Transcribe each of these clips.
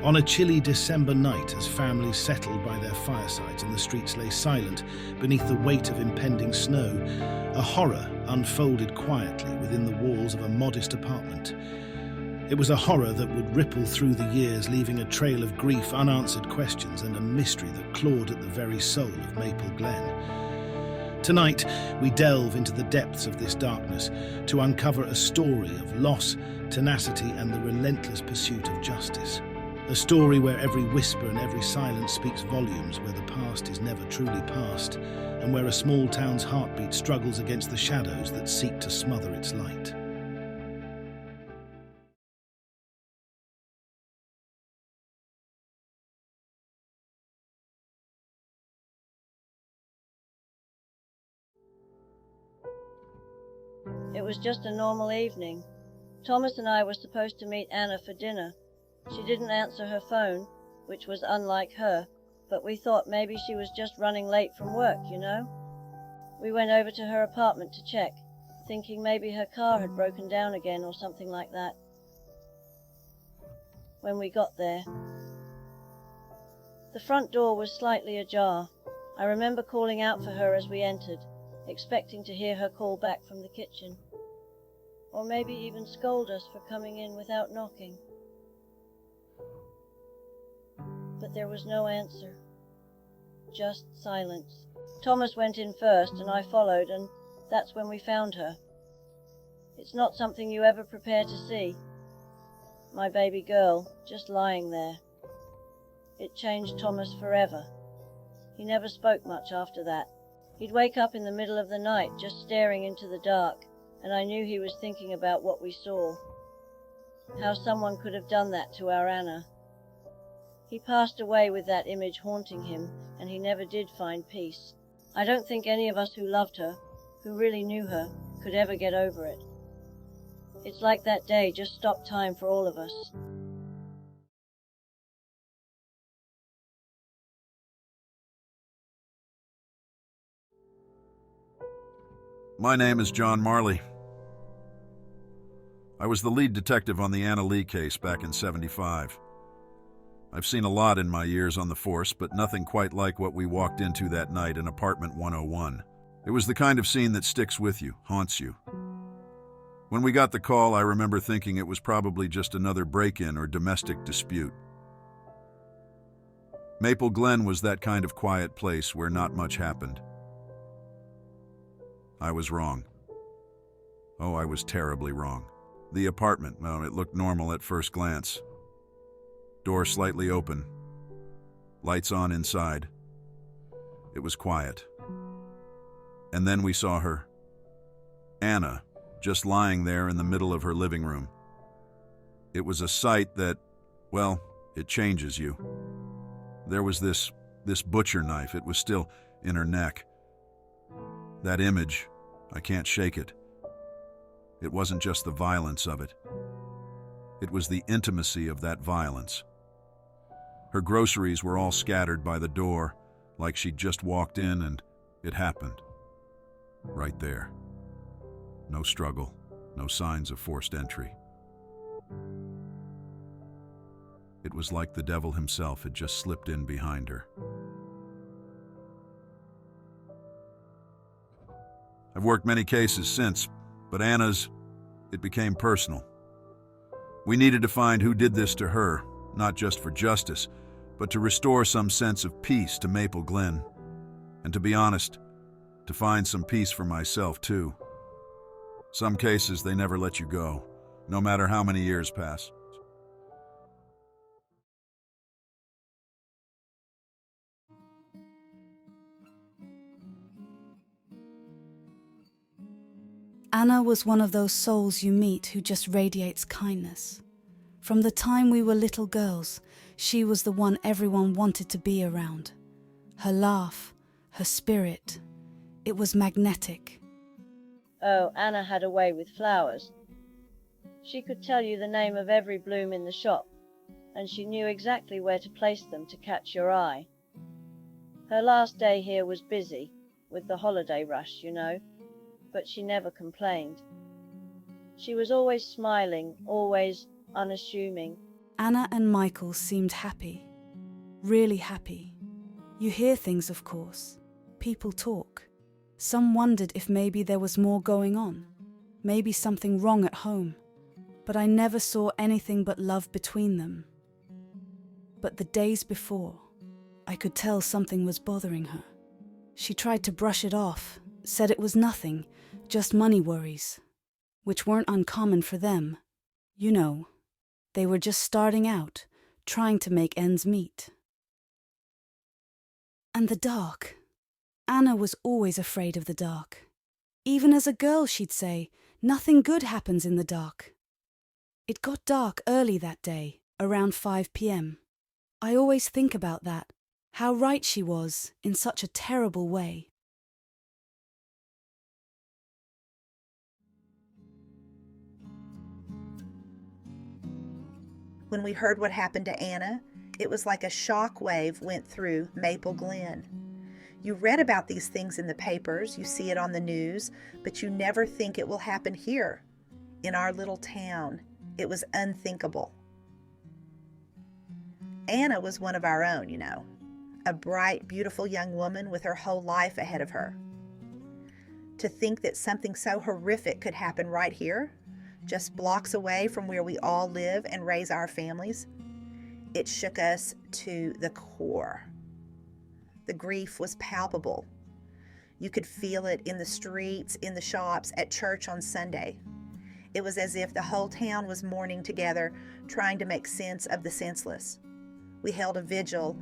On a chilly December night, as families settled by their firesides and the streets lay silent beneath the weight of impending snow, a horror unfolded quietly within the walls of a modest apartment. It was a horror that would ripple through the years, leaving a trail of grief, unanswered questions, and a mystery that clawed at the very soul of Maple Glen. Tonight, we delve into the depths of this darkness to uncover a story of loss, tenacity, and the relentless pursuit of justice. A story where every whisper and every silence speaks volumes, where the past is never truly past, and where a small town's heartbeat struggles against the shadows that seek to smother its light. It was just a normal evening. Thomas and I were supposed to meet Anna for dinner. She didn't answer her phone, which was unlike her, but we thought maybe she was just running late from work, you know? We went over to her apartment to check, thinking maybe her car had broken down again or something like that. When we got there, the front door was slightly ajar. I remember calling out for her as we entered, expecting to hear her call back from the kitchen, or maybe even scold us for coming in without knocking. But there was no answer, just silence. Thomas went in first and I followed, and that's when we found her. It's not something you ever prepare to see. My baby girl, just lying there. It changed Thomas forever. He never spoke much after that. He'd wake up in the middle of the night just staring into the dark, and I knew he was thinking about what we saw. How someone could have done that to our Anna. He passed away with that image haunting him, and he never did find peace. I don't think any of us who loved her, who really knew her, could ever get over it. It's like that day just stopped time for all of us. My name is John Marley. I was the lead detective on the Anna Lee case back in '75. I've seen a lot in my years on the force, but nothing quite like what we walked into that night in apartment 101. It was the kind of scene that sticks with you, haunts you. When we got the call, I remember thinking it was probably just another break-in or domestic dispute. Maple Glen was that kind of quiet place where not much happened. I was wrong. Oh, I was terribly wrong. The apartment, well, it looked normal at first glance. Door slightly open. Lights on inside. It was quiet. And then we saw her. Anna, just lying there in the middle of her living room. It was a sight that, well, it changes you. There was this butcher knife. It was still in her neck. That image, I can't shake it. It wasn't just the violence of it. It was the intimacy of that violence. Her groceries were all scattered by the door, like she'd just walked in and it happened. Right there. No struggle, no signs of forced entry. It was like the devil himself had just slipped in behind her. I've worked many cases since, but Anna's, it became personal. We needed to find who did this to her, not just for justice, but to restore some sense of peace to Maple Glen. And to be honest, to find some peace for myself too. Some cases, they never let you go, no matter how many years pass. Anna was one of those souls you meet who just radiates kindness. From the time we were little girls, she was the one everyone wanted to be around. Her laugh, her spirit, it was magnetic. Oh, Anna had a way with flowers. She could tell you the name of every bloom in the shop, and she knew exactly where to place them to catch your eye. Her last day here was busy, with the holiday rush, you know, but she never complained. She was always smiling, always unassuming. Anna and Michael seemed happy, really happy. You hear things, of course. People talk. Some wondered if maybe there was more going on, maybe something wrong at home. But I never saw anything but love between them. But the days before, I could tell something was bothering her. She tried to brush it off, said it was nothing, just money worries, which weren't uncommon for them. You know, they were just starting out, trying to make ends meet. And the dark. Anna was always afraid of the dark. Even as a girl, she'd say, nothing good happens in the dark. It got dark early that day, around 5 p.m. I always think about that, how right she was in such a terrible way. When we heard what happened to Anna, it was like a shock wave went through Maple Glen. You read about these things in the papers, you see it on the news, but you never think it will happen here, in our little town. It was unthinkable. Anna was one of our own, you know, a bright, beautiful young woman with her whole life ahead of her. To think that something so horrific could happen right here, just blocks away from where we all live and raise our families, it shook us to the core. The grief was palpable. You could feel it in the streets, in the shops, at church on Sunday. It was as if the whole town was mourning together, trying to make sense of the senseless. We held a vigil,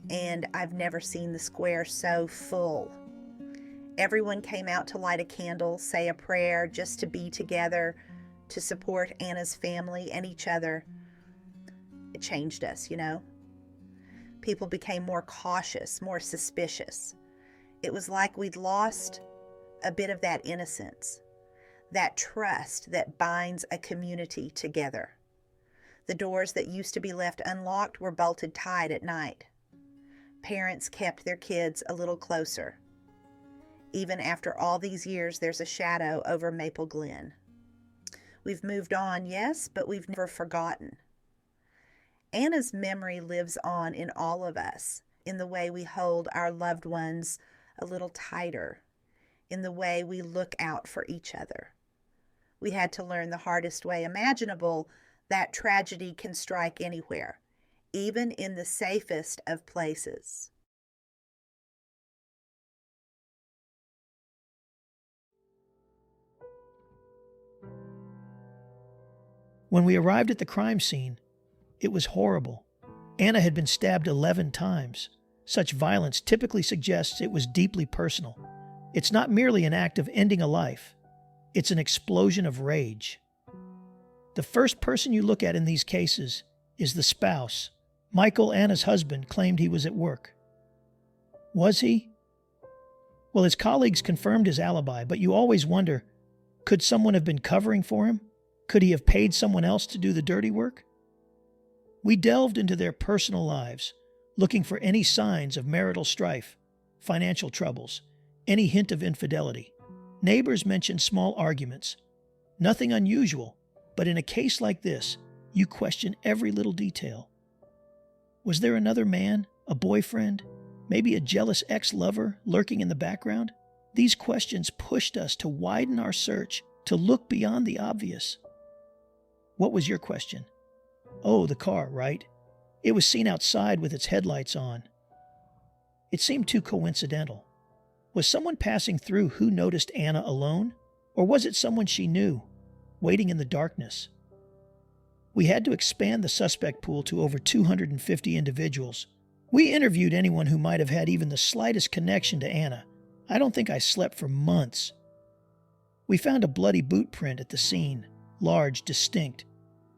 and I've never seen the square so full. Everyone came out to light a candle, say a prayer, just to be together, to support Anna's family and each other. It changed us, you know. People became more cautious, more suspicious. It was like we'd lost a bit of that innocence, that trust that binds a community together. The doors that used to be left unlocked were bolted tight at night. Parents kept their kids a little closer. Even after all these years, there's a shadow over Maple Glen. We've moved on, yes, but we've never forgotten. Anna's memory lives on in all of us, in the way we hold our loved ones a little tighter, in the way we look out for each other. We had to learn the hardest way imaginable that tragedy can strike anywhere, even in the safest of places. When we arrived at the crime scene, it was horrible. Anna had been stabbed 11 times. Such violence typically suggests it was deeply personal. It's not merely an act of ending a life. It's an explosion of rage. The first person you look at in these cases is the spouse. Michael, Anna's husband, claimed he was at work. Was he? Well, his colleagues confirmed his alibi, but you always wonder, could someone have been covering for him? Could he have paid someone else to do the dirty work? We delved into their personal lives, looking for any signs of marital strife, financial troubles, any hint of infidelity. Neighbors mentioned small arguments. Nothing unusual, but in a case like this, you question every little detail. Was there another man, a boyfriend, maybe a jealous ex-lover lurking in the background? These questions pushed us to widen our search, to look beyond the obvious. What was your question? Oh, the car, right? It was seen outside with its headlights on. It seemed too coincidental. Was someone passing through who noticed Anna alone? Or was it someone she knew, waiting in the darkness? We had to expand the suspect pool to over 250 individuals. We interviewed anyone who might have had even the slightest connection to Anna. I don't think I slept for months. We found a bloody boot print at the scene, large, distinct.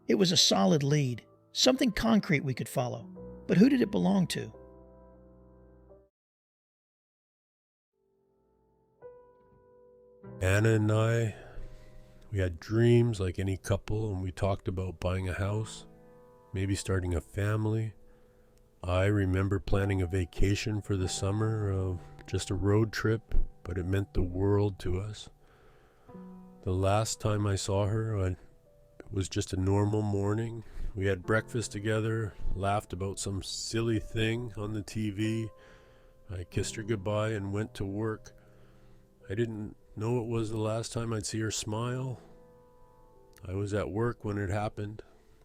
It was a solid lead, something concrete we could follow. But who did it belong to? Anna and I, we had dreams like any couple, and we talked about buying a house, maybe starting a family. I remember planning a vacation for the summer, just a road trip, but it meant the world to us. The last time I saw her, it was just a normal morning. We had breakfast together, laughed about some silly thing on the TV. I kissed her goodbye and went to work. I didn't know it was the last time I'd see her smile. I was at work when it happened.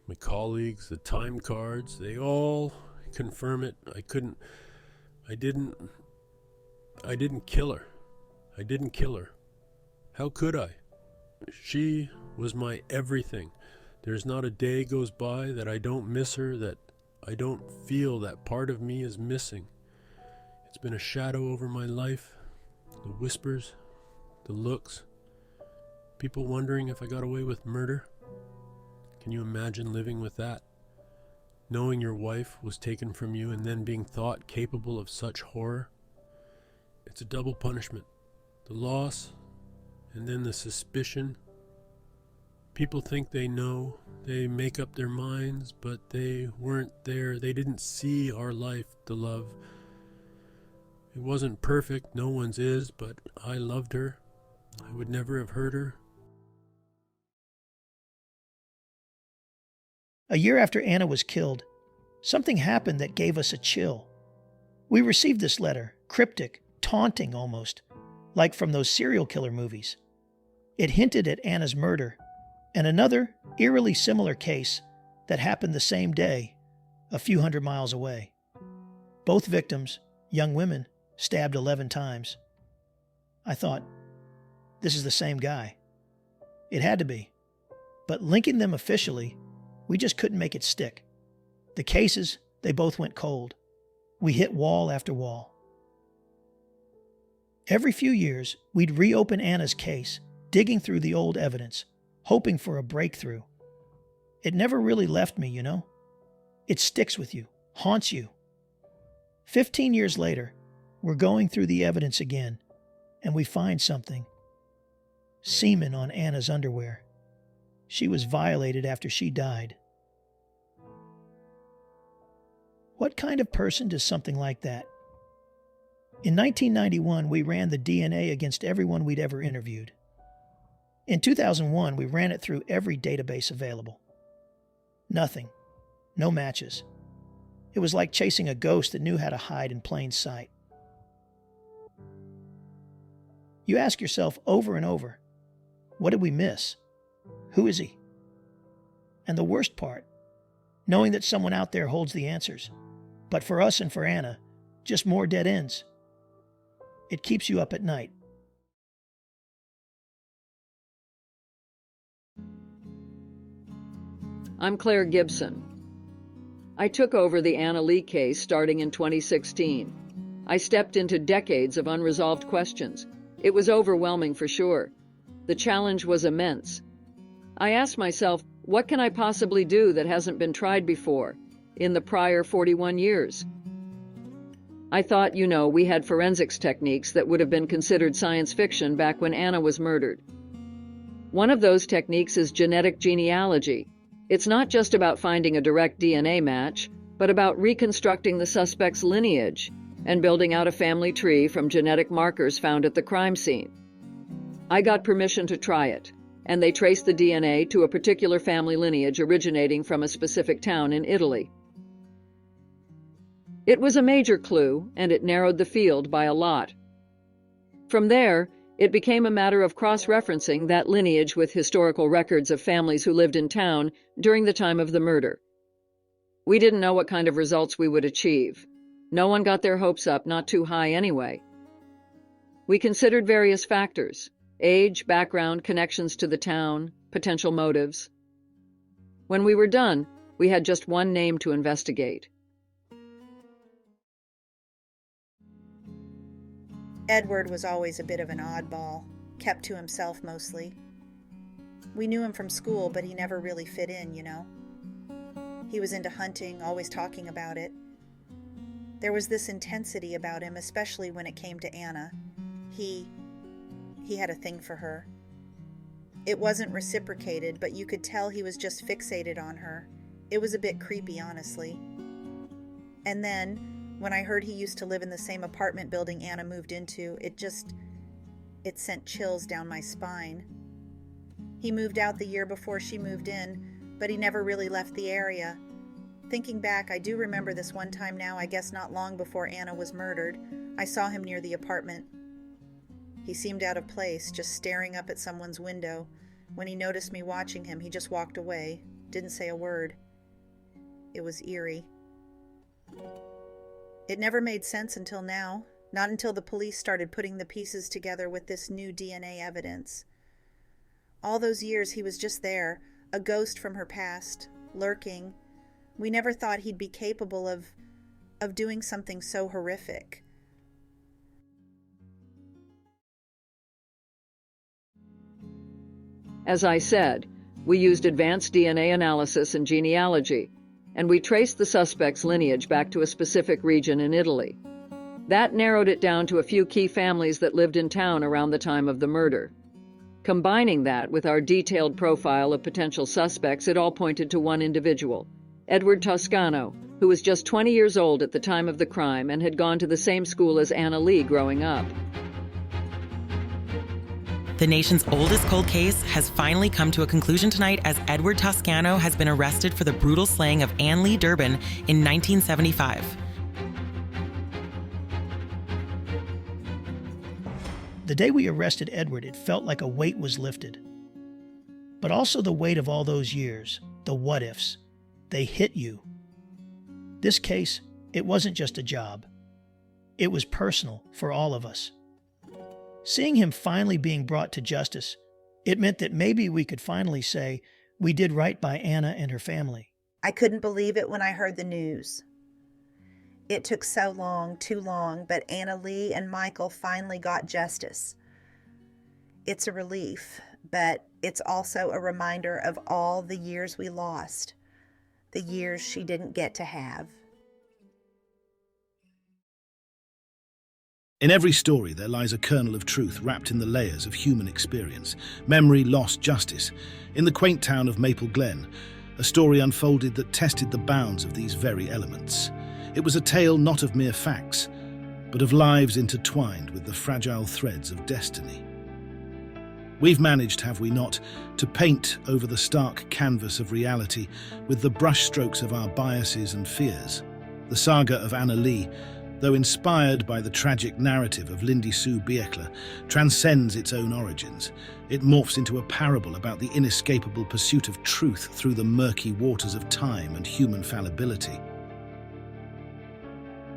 My colleagues, the time cards, they all confirm it. I didn't kill her. I didn't kill her. How could I? She was my everything. There's not a day goes by that I don't miss her, that I don't feel that part of me is missing. It's been a shadow over my life. The whispers, the looks, people wondering if I got away with murder. Can you imagine living with that? Knowing your wife was taken from you and then being thought capable of such horror? It's a double punishment. The loss, and then the suspicion. People think they know, they make up their minds, but they weren't there. They didn't see our life, the love. It wasn't perfect, no one's is, but I loved her. I would never have hurt her. A year after Anna was killed, something happened that gave us a chill. We received this letter, cryptic, taunting almost, like from those serial killer movies. It hinted at Anna's murder, and another, eerily similar case that happened the same day, a few hundred miles away. Both victims, young women, stabbed 11 times. I thought, this is the same guy. It had to be. But linking them officially, we just couldn't make it stick. The cases, they both went cold. We hit wall after wall. Every few years, we'd reopen Anna's case, digging through the old evidence, hoping for a breakthrough. It never really left me, you know? It sticks with you, haunts you. 15 years later, we're going through the evidence again, and we find something. Semen on Anna's underwear. She was violated after she died. What kind of person does something like that? In 1991, we ran the DNA against everyone we'd ever interviewed. In 2001, we ran it through every database available. Nothing. No matches. It was like chasing a ghost that knew how to hide in plain sight. You ask yourself over and over, what did we miss? Who is he? And the worst part, knowing that someone out there holds the answers. But for us and for Anna, just more dead ends. It keeps you up at night. I'm Claire Gibson. I took over the Anna Lee case starting in 2016. I stepped into decades of unresolved questions. It was overwhelming for sure. The challenge was immense. I asked myself, what can I possibly do that hasn't been tried before in the prior 41 years? I thought, we had forensics techniques that would have been considered science fiction back when Anna was murdered. One of those techniques is genetic genealogy. It's not just about finding a direct DNA match, but about reconstructing the suspect's lineage and building out a family tree from genetic markers found at the crime scene. I got permission to try it, and they traced the DNA to a particular family lineage originating from a specific town in Italy. It was a major clue, and it narrowed the field by a lot. From there, it became a matter of cross-referencing that lineage with historical records of families who lived in town during the time of the murder. We didn't know what kind of results we would achieve. No one got their hopes up, not too high anyway. We considered various factors: age, background, connections to the town, potential motives. When we were done, we had just one name to investigate. Edward was always a bit of an oddball, kept to himself mostly. We knew him from school, but he never really fit in, He was into hunting, always talking about it. There was this intensity about him, especially when it came to Anna. He had a thing for her. It wasn't reciprocated, but you could tell he was just fixated on her. It was a bit creepy, honestly. And then, when I heard he used to live in the same apartment building Anna moved into, it sent chills down my spine. He moved out the year before she moved in, but he never really left the area. Thinking back, I do remember this one time now, I guess not long before Anna was murdered. I saw him near the apartment. He seemed out of place, just staring up at someone's window. When he noticed me watching him, he just walked away, didn't say a word. It was eerie. It never made sense until now, not until the police started putting the pieces together with this new DNA evidence. All those years he was just there, a ghost from her past, lurking. We never thought he'd be capable of doing something so horrific. As I said, we used advanced DNA analysis and genealogy, and we traced the suspect's lineage back to a specific region in Italy. That narrowed it down to a few key families that lived in town around the time of the murder. Combining that with our detailed profile of potential suspects, it all pointed to one individual, Edward Toscano, who was just 20 years old at the time of the crime and had gone to the same school as Anna Lee growing up. The nation's oldest cold case has finally come to a conclusion tonight as Edward Toscano has been arrested for the brutal slaying of Anna Lee Durban in 1975. The day we arrested Edward, it felt like a weight was lifted. But also the weight of all those years, the what-ifs. They hit you. This case, it wasn't just a job. It was personal for all of us. Seeing him finally being brought to justice, it meant that maybe we could finally say we did right by Anna and her family. I couldn't believe it when I heard the news. It took so long, too long, but Anna Lee and Michael finally got justice. It's a relief, but it's also a reminder of all the years we lost, the years she didn't get to have. In every story, there lies a kernel of truth wrapped in the layers of human experience. Memory, loss, justice. In the quaint town of Maple Glen, a story unfolded that tested the bounds of these very elements. It was a tale not of mere facts, but of lives intertwined with the fragile threads of destiny. We've managed, have we not, to paint over the stark canvas of reality with the brushstrokes of our biases and fears. The saga of Anna Lee, though inspired by the tragic narrative of Lindy Sue Biekler, transcends its own origins. It morphs into a parable about the inescapable pursuit of truth through the murky waters of time and human fallibility.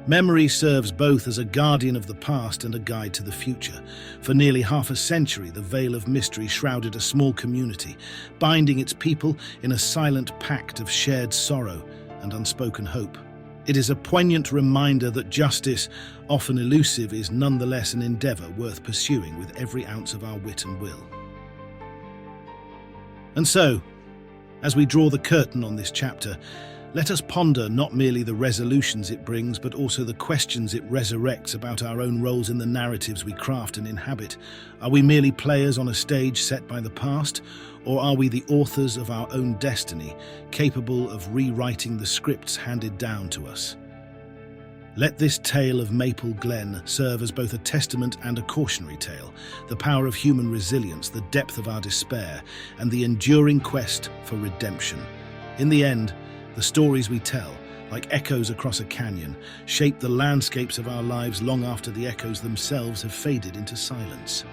Memory serves both as a guardian of the past and a guide to the future. For nearly half a century, the veil of mystery shrouded a small community, binding its people in a silent pact of shared sorrow and unspoken hope. It is a poignant reminder that justice, often elusive, is nonetheless an endeavor worth pursuing with every ounce of our wit and will. And so, as we draw the curtain on this chapter, let us ponder not merely the resolutions it brings, but also the questions it resurrects about our own roles in the narratives we craft and inhabit. Are we merely players on a stage set by the past, or are we the authors of our own destiny, capable of rewriting the scripts handed down to us? Let this tale of Maple Glen serve as both a testament and a cautionary tale, the power of human resilience, the depth of our despair, and the enduring quest for redemption. In the end, the stories we tell, like echoes across a canyon, shape the landscapes of our lives long after the echoes themselves have faded into silence.